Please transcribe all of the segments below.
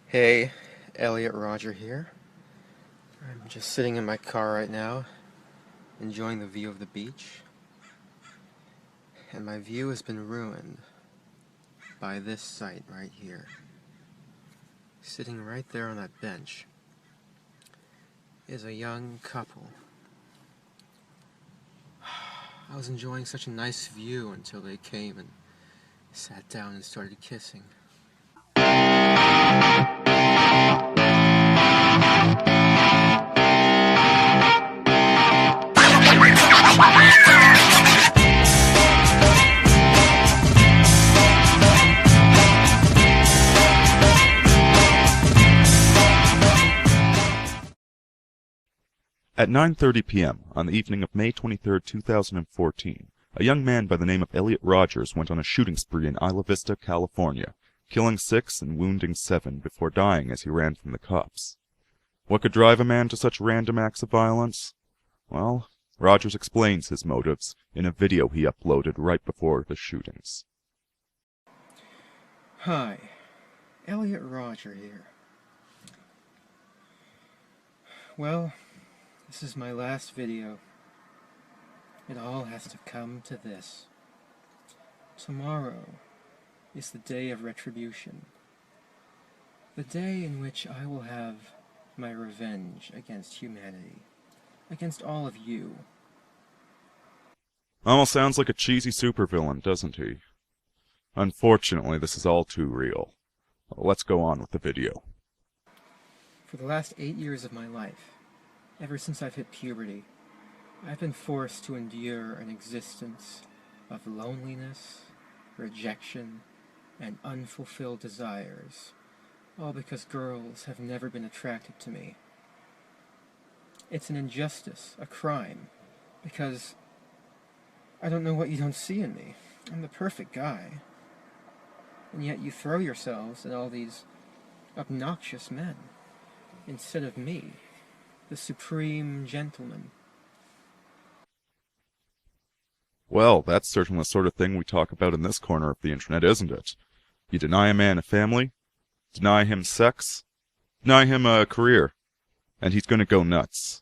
Hey, Elliot Rodger here. I'm just sitting in my car right now, enjoying the view of the beach. And my view has been ruined by this sight right here. Sitting right there on that bench is a young couple. I was enjoying such a nice view until they came and sat down and started kissing. At 9:30 p.m. on the evening of May 23, 2014, a young man by the name of Elliot Rodgers went on a shooting spree in Isla Vista, California, killing 6 and wounding 7 before dying as he ran from the cops. What could drive a man to such random acts of violence? Well, Rodgers explains his motives in a video he uploaded right before the shootings. Hi, Elliot Rodger here. Well, this is my last video. It all has to come to this. Tomorrow is the day of retribution. The day in which I will have my revenge against humanity. Against all of you. Almost sounds like a cheesy supervillain, doesn't he? Unfortunately, this is all too real. Let's go on with the video. For the last 8 years of my life, ever since I've hit puberty, I've been forced to endure an existence of loneliness, rejection, and unfulfilled desires, all because girls have never been attracted to me. It's an injustice, a crime, because I don't know what you don't see in me. I'm the perfect guy. And yet you throw yourselves at all these obnoxious men, instead of me, the supreme gentleman. Well, that's certainly the sort of thing we talk about in this corner of the internet, isn't it? You deny a man a family, deny him sex, deny him a career, and he's going to go nuts.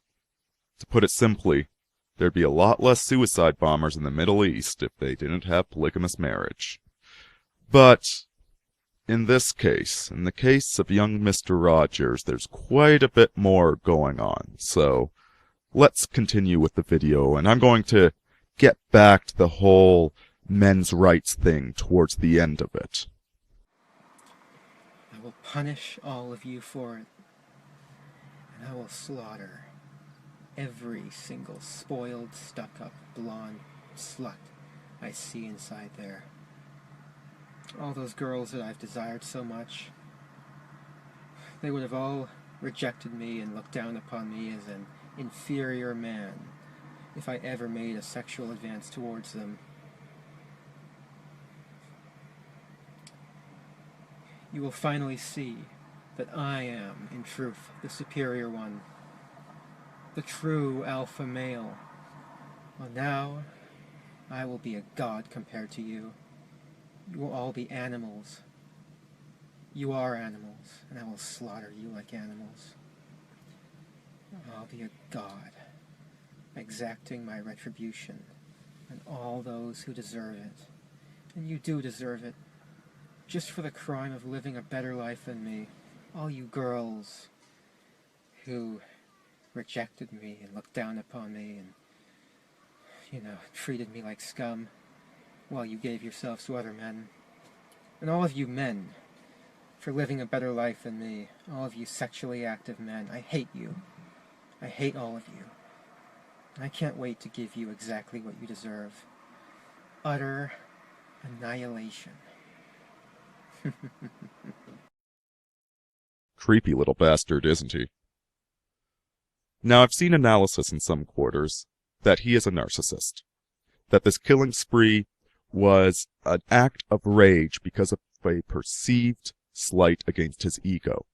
To put it simply, there'd be a lot less suicide bombers in the Middle East if they didn't have polygamous marriage. But in this case, in the case of young Mr. Rodgers, there's quite a bit more going on. So let's continue with the video, and I'm going to get back to the whole men's rights thing towards the end of it. I will punish all of you for it, and I will slaughter every single spoiled, stuck-up, blonde slut I see inside there. All those girls that I've desired so much, they would have all rejected me and looked down upon me as an inferior man if I ever made a sexual advance towards them. You will finally see that I am, in truth, the superior one, the true alpha male. Well, now I will be a god compared to you. You will all be animals. You are animals, and I will slaughter you like animals. I'll be a god, exacting my retribution on all those who deserve it. And you do deserve it, just for the crime of living a better life than me. All you girls who rejected me and looked down upon me and, treated me like scum while you gave yourselves to other men. And all of you men for living a better life than me. All of you sexually active men. I hate you. I hate all of you. And I can't wait to give you exactly what you deserve. Utter annihilation. Creepy little bastard, isn't he? Now, I've seen analysis in some quarters that he is a narcissist. That this killing spree was an act of rage because of a perceived slight against his ego.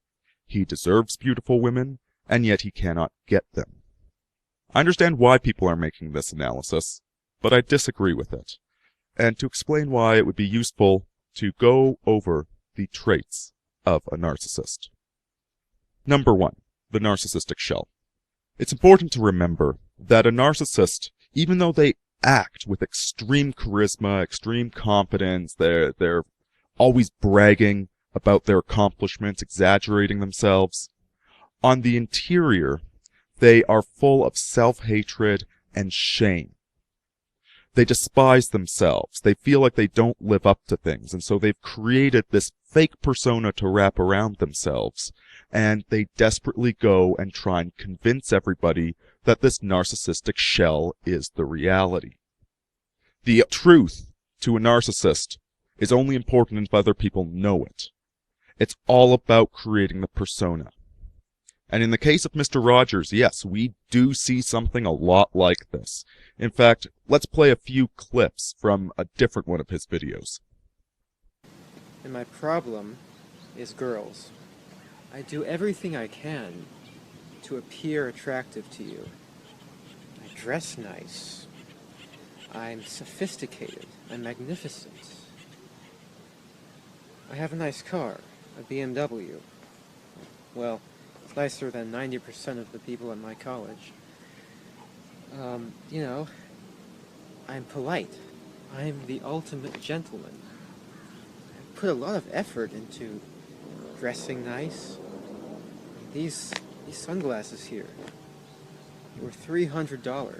He deserves beautiful women, and yet he cannot get them. I understand why people are making this analysis, but I disagree with it. And to explain why, it would be useful to go over the traits of a narcissist. Number 1. The narcissistic shell. It's important to remember that a narcissist, even though they act with extreme charisma, extreme confidence, they're always bragging about their accomplishments, exaggerating themselves, on the interior, they are full of self-hatred and shame. They despise themselves. They feel like they don't live up to things, and so they've created this fake persona to wrap around themselves, and they desperately go and try and convince everybody that this narcissistic shell is the reality. The truth to a narcissist is only important if other people know it. It's all about creating the persona. And in the case of Mr. Rogers, yes, we do see something a lot like this. In fact, let's play a few clips from a different one of his videos. And my problem is girls. I do everything I can to appear attractive to you. I dress nice. I'm sophisticated. I'm magnificent. I have a nice car, a BMW. Well, it's nicer than 90% of the people at my college. You know, I'm polite. I'm the ultimate gentleman. I put a lot of effort into dressing nice. These sunglasses here were $300.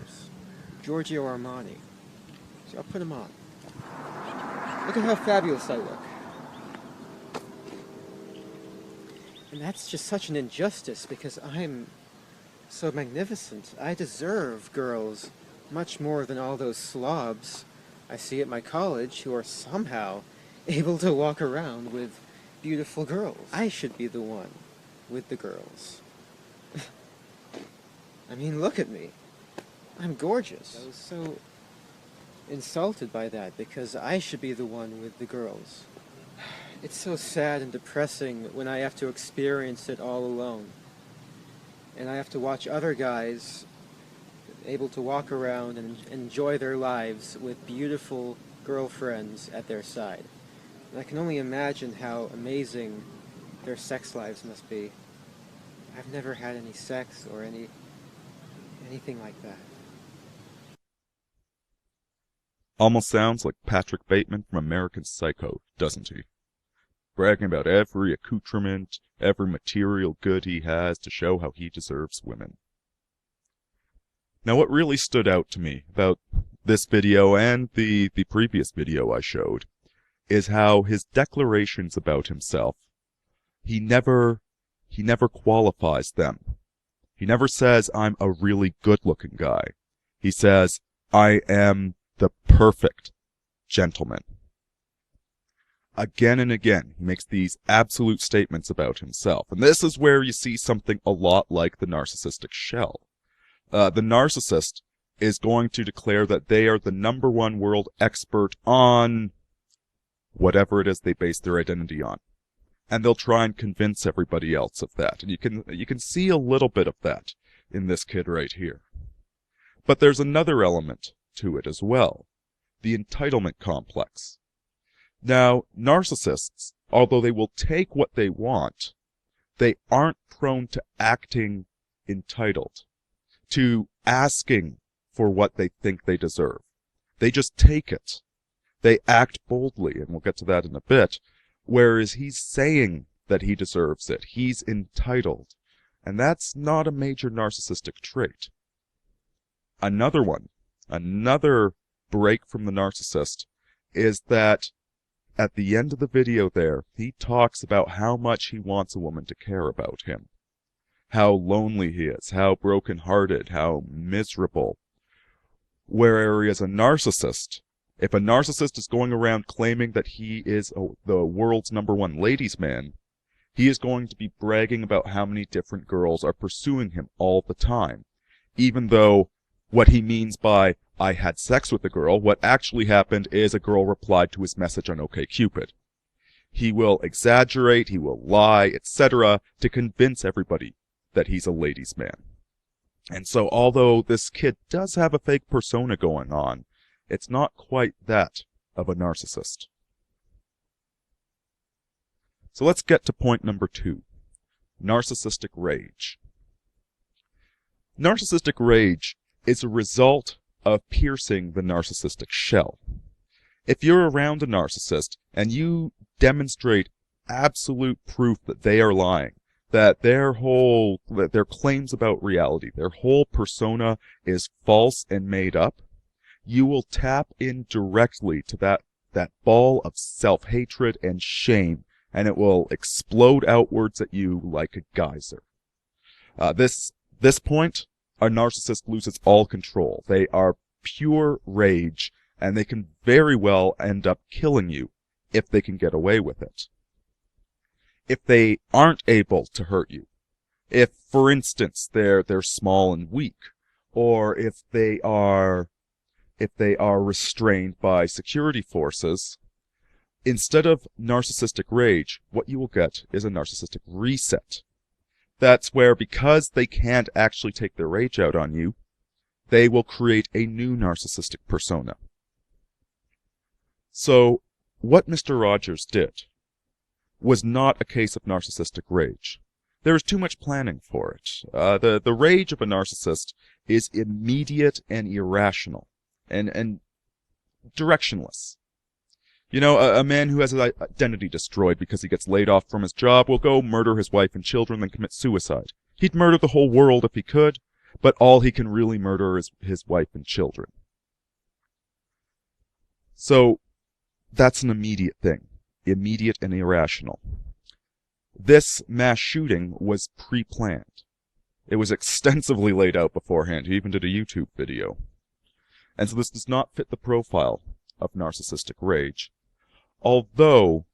Giorgio Armani. So I'll put them on. Look at how fabulous I look. And that's just such an injustice because I'm so magnificent. I deserve girls much more than all those slobs I see at my college who are somehow able to walk around with beautiful girls. I should be the one with the girls. I mean, look at me. I'm gorgeous. I was so insulted by that because I should be the one with the girls. It's so sad and depressing when I have to experience it all alone. And I have to watch other guys able to walk around and enjoy their lives with beautiful girlfriends at their side. And I can only imagine how amazing their sex lives must be. I've never had any sex or anything like that. Almost sounds like Patrick Bateman from American Psycho, doesn't he? Bragging about every accoutrement, every material good he has to show how he deserves women. Now what really stood out to me about this video and the previous video I showed is how his declarations about himself, he never qualifies them. He never says, I'm a really good-looking guy. He says, I am the perfect gentleman. Again and again, he makes these absolute statements about himself. And this is where you see something a lot like the narcissistic shell. The narcissist is going to declare that they are the #1 world expert on whatever it is they base their identity on. And they'll try and convince everybody else of that. And you can see a little bit of that in this kid right here. But there's another element to it as well. The entitlement complex. Now, narcissists, although they will take what they want, they aren't prone to acting entitled, to asking for what they think they deserve. They just take it. They act boldly, and we'll get to that in a bit, whereas he's saying that he deserves it. He's entitled. And that's not a major narcissistic trait. Another one, another break from the narcissist, is that at the end of the video there, he talks about how much he wants a woman to care about him. How lonely he is, how broken-hearted, how miserable. Whereas a narcissist, if a narcissist is going around claiming that he is the world's #1 ladies' man, he is going to be bragging about how many different girls are pursuing him all the time. Even though what he means by, I had sex with a girl, what actually happened is a girl replied to his message on OkCupid. He will exaggerate, he will lie, etc., to convince everybody that he's a ladies' man. And so although this kid does have a fake persona going on, it's not quite that of a narcissist. So let's get to point number 2. narcissistic rage. Narcissistic rage is a result of piercing the narcissistic shell. If you're around a narcissist and you demonstrate absolute proof that they are lying, that their claims about reality, their whole persona is false and made up, you will tap in directly to that ball of self-hatred and shame, and it will explode outwards at you like a geyser. This point, a narcissist loses all control. They are pure rage, and they can very well end up killing you if they can get away with it. If they aren't able to hurt you, if, for instance, they're small and weak, or if they are restrained by security forces, instead of narcissistic rage, what you will get is a narcissistic reset. That's where, because they can't actually take their rage out on you, they will create a new narcissistic persona. So, what Mr. Rodgers did was not a case of narcissistic rage. There is too much planning for it. The rage of a narcissist is immediate and irrational, and directionless. You know, a man who has his identity destroyed because he gets laid off from his job will go murder his wife and children, then commit suicide. He'd murder the whole world if he could, but all he can really murder is his wife and children. So, that's an immediate thing. Immediate and irrational. This mass shooting was pre-planned. It was extensively laid out beforehand. He even did a YouTube video. And so this does not fit the profile of narcissistic rage, although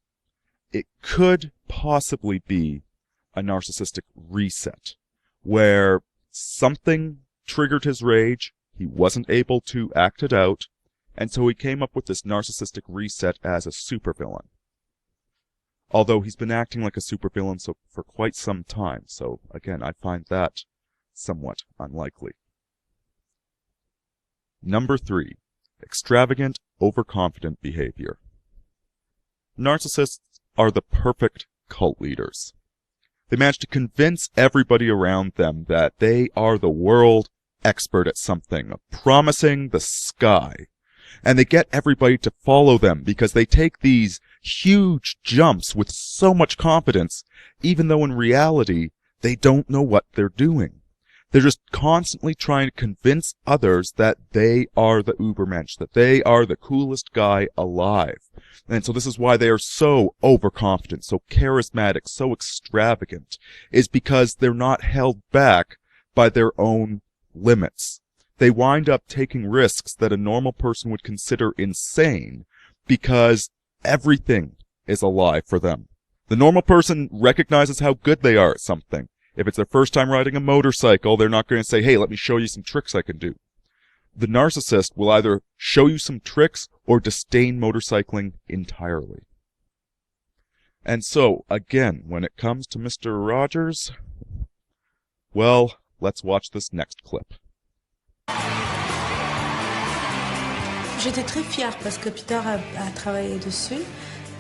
it could possibly be a narcissistic reset, where something triggered his rage, he wasn't able to act it out, and so he came up with this narcissistic reset as a supervillain. Although he's been acting like a supervillain for quite some time, so again, I find that somewhat unlikely. Number 3. Extravagant, overconfident behavior. Narcissists are the perfect cult leaders. They manage to convince everybody around them that they are the world expert at something, promising the sky. And they get everybody to follow them because they take these huge jumps with so much confidence, even though in reality, they don't know what they're doing. They're just constantly trying to convince others that they are the Ubermensch, that they are the coolest guy alive. And so this is why they are so overconfident, so charismatic, so extravagant, is because they're not held back by their own limits. They wind up taking risks that a normal person would consider insane because everything is a lie for them. The normal person recognizes how good they are at something. If it's their first time riding a motorcycle, they're not going to say, hey, let me show you some tricks I can do. The narcissist will either show you some tricks or disdain motorcycling entirely. And so, again, when it comes to Mr. Rodgers, well, let's watch this next clip. J'étais très fière parce que Peter a travaillé dessus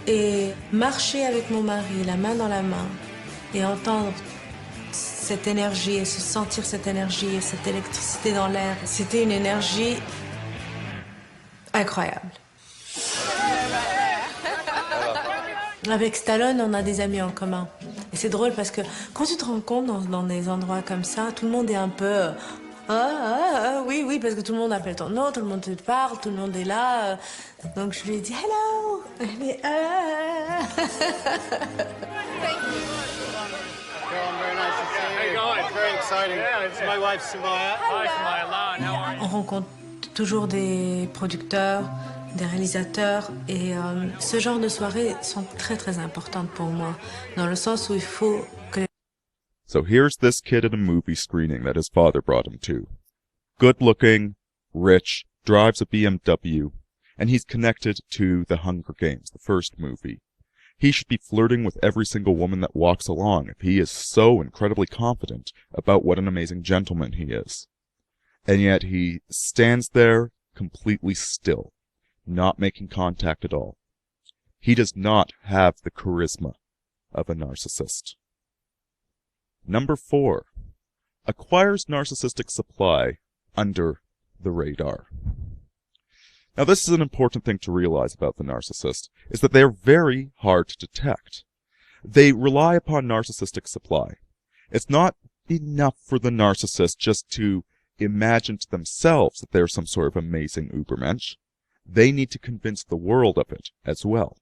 et marcher avec mon mari, la main dans la main, et entendre cette énergie et se sentir cette énergie et cette électricité dans l'air, c'était une énergie incroyable. Avec Stallone, on a des amis en commun. Et c'est drôle parce que quand tu te rends compte dans des endroits comme ça, tout le monde est un peu... oui, parce que tout le monde appelle ton nom, tout le monde te parle, tout le monde est là. Donc je lui ai dit hello. Elle est Thank you. Very nice to see you. How you going? It's very exciting. Yeah, it's my wife Samaya. Hi Samaya. How are you? On rencontre toujours des producteurs, des réalisateurs et ce genre de soirées sont très très importantes pour moi dans le sens où il faut que So here's this kid at a movie screening that his father brought him to. Good looking, rich, drives a BMW, and he's connected to the Hunger Games, the first movie. He should be flirting with every single woman that walks along if he is so incredibly confident about what an amazing gentleman he is. And yet he stands there completely still, not making contact at all. He does not have the charisma of a narcissist. Number 4. Acquires narcissistic supply under the radar. Now this is an important thing to realize about the narcissist, is that they are very hard to detect. They rely upon narcissistic supply. It's not enough for the narcissist just to imagine to themselves that they're some sort of amazing Ubermensch. They need to convince the world of it as well.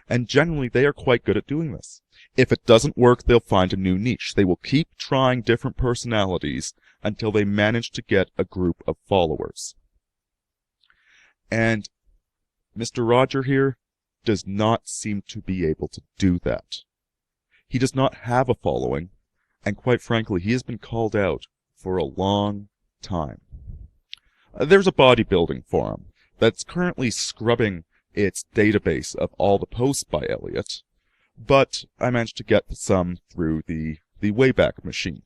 And generally they are quite good at doing this. If it doesn't work, they'll find a new niche. They will keep trying different personalities until they manage to get a group of followers. And Mr. Rodger here does not seem to be able to do that. He does not have a following, and quite frankly, he has been called out for a long time. There's a bodybuilding forum that's currently scrubbing its database of all the posts by Elliot, but I managed to get some through the Wayback Machine.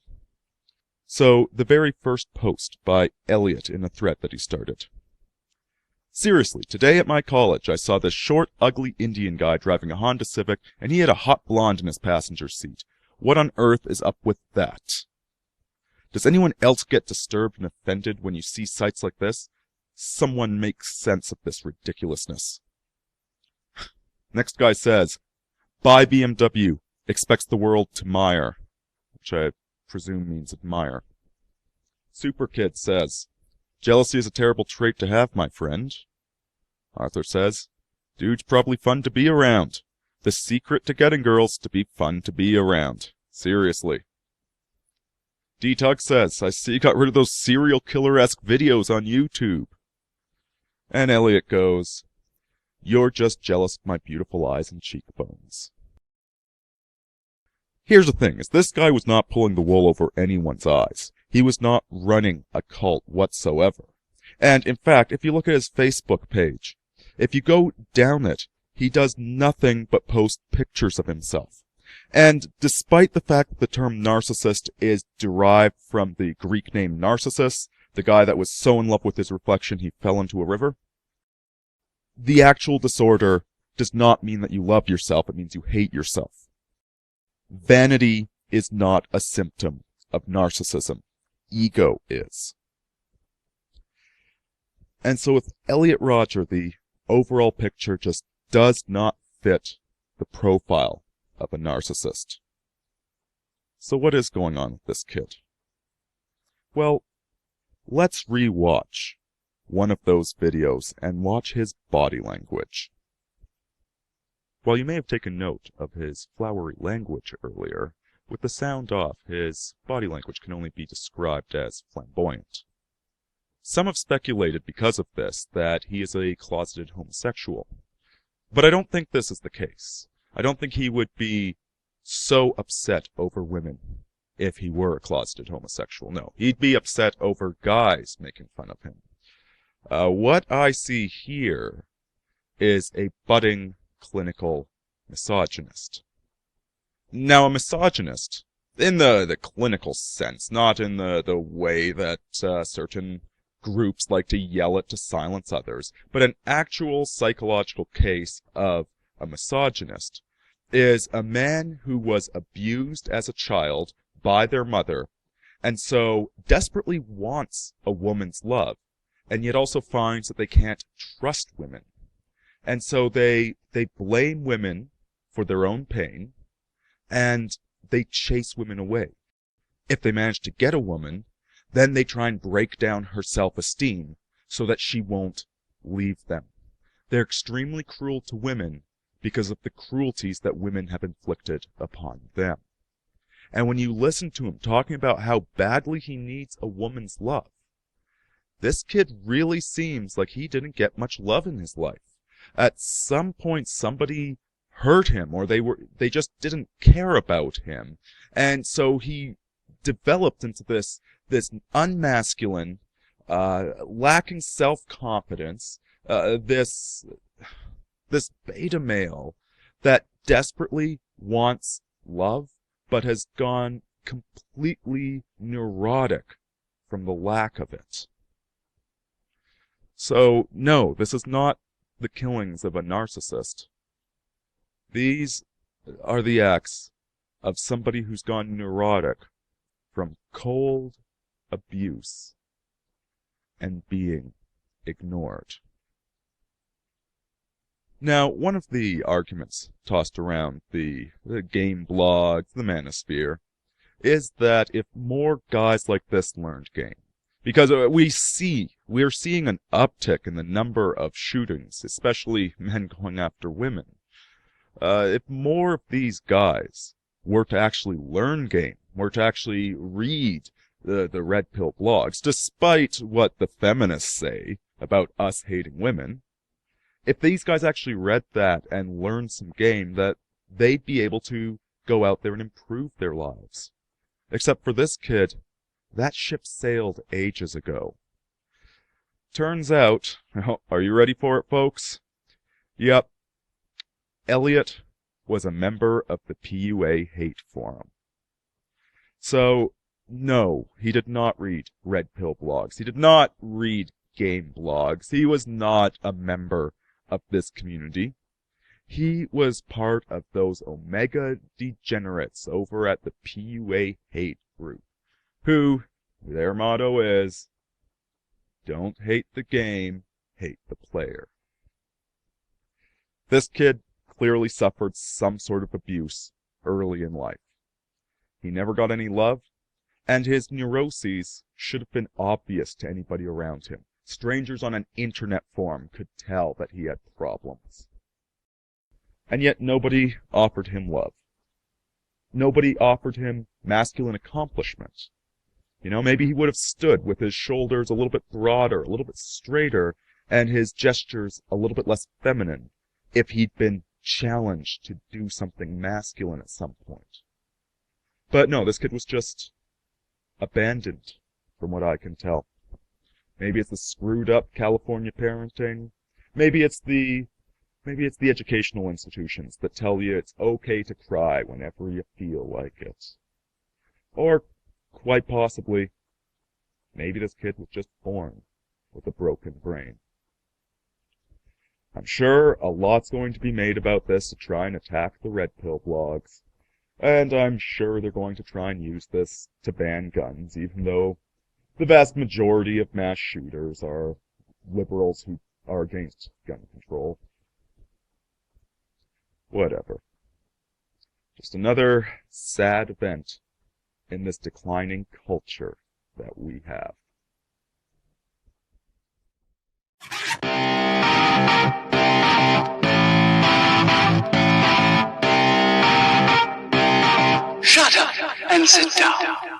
So, the very first post by Elliot in a thread that he started. Seriously, today at my college I saw this short, ugly Indian guy driving a Honda Civic, and he had a hot blonde in his passenger seat. What on earth is up with that? Does anyone else get disturbed and offended when you see sights like this? Someone makes sense of this ridiculousness. Next guy says, buy BMW, expects the world to mire, which I presume means admire. Super Kid says, jealousy is a terrible trait to have, my friend. Arthur says, dude's probably fun to be around. The secret to getting girls to be fun to be around. Seriously. D-Tug says, I see you got rid of those serial killer-esque videos on YouTube. And Elliot goes, you're just jealous of my beautiful eyes and cheekbones. Here's the thing, is this guy was not pulling the wool over anyone's eyes. He was not running a cult whatsoever. And in fact, if you look at his Facebook page, if you go down it, he does nothing but post pictures of himself. And despite the fact that the term narcissist is derived from the Greek name Narcissus, the guy that was so in love with his reflection he fell into a river, the actual disorder does not mean that you love yourself, it means you hate yourself. Vanity is not a symptom of narcissism. Ego is. And so with Elliot Rodger, the overall picture just does not fit the profile of a narcissist. So what is going on with this kid? Well, let's re-watch one of those videos and watch his body language. While you may have taken note of his flowery language earlier, with the sound off, his body language can only be described as flamboyant. Some have speculated because of this that he is a closeted homosexual. But I don't think this is the case. I don't think he would be so upset over women if he were a closeted homosexual. No, he'd be upset over guys making fun of him. What I see here is a budding clinical misogynist. Now, a misogynist, in the clinical sense, not in the way that certain groups like to yell it to silence others, but an actual psychological case of a misogynist is a man who was abused as a child by their mother, and so desperately wants a woman's love, and yet also finds that they can't trust women. And so they blame women for their own pain, and they chase women away. If they manage to get a woman, then they try and break down her self-esteem so that she won't leave them. They're extremely cruel to women because of the cruelties that women have inflicted upon them. And when you listen to him talking about how badly he needs a woman's love, this kid really seems like he didn't get much love in his life. At some point, somebody hurt him, or they just didn't care about him, and so he developed into this unmasculine, lacking self-confidence, this beta male that desperately wants love, but has gone completely neurotic from the lack of it. So, no, this is not the killings of a narcissist. These are the acts of somebody who's gone neurotic from cold abuse and being ignored. Now, one of the arguments tossed around the game blogs, the manosphere, is that if more guys like this learned game, because we're seeing an uptick in the number of shootings, especially men going after women. If more of these guys were to actually learn game, were to actually read the red pill blogs, despite what the feminists say about us hating women, if these guys actually read that and learned some game, that they'd be able to go out there and improve their lives. Except for this kid, that ship sailed ages ago. Turns out, are you ready for it, folks? Yep. Elliot was a member of the PUA hate forum. So, no, he did not read red pill blogs. He did not read game blogs. He was not a member of this community. He was part of those Omega degenerates over at the PUA hate group, who, their motto is, don't hate the game, hate the player. This kid clearly suffered some sort of abuse early in life. He never got any love, and his neuroses should have been obvious to anybody around him. Strangers on an internet forum could tell that he had problems. And yet nobody offered him love. Nobody offered him masculine accomplishment. You know, maybe he would have stood with his shoulders a little bit broader, a little bit straighter, and his gestures a little bit less feminine if he'd been challenged to do something masculine at some point. But no, this kid was just abandoned, from what I can tell. Maybe it's the screwed up California parenting. Maybe it's the educational institutions that tell you it's okay to cry whenever you feel like it. Or, quite possibly, maybe this kid was just born with a broken brain. I'm sure a lot's going to be made about this to try and attack the red pill blogs. And I'm sure they're going to try and use this to ban guns, even though the vast majority of mass shooters are liberals who are against gun control. Whatever. Just another sad event in this declining culture that we have. Shut up and sit down.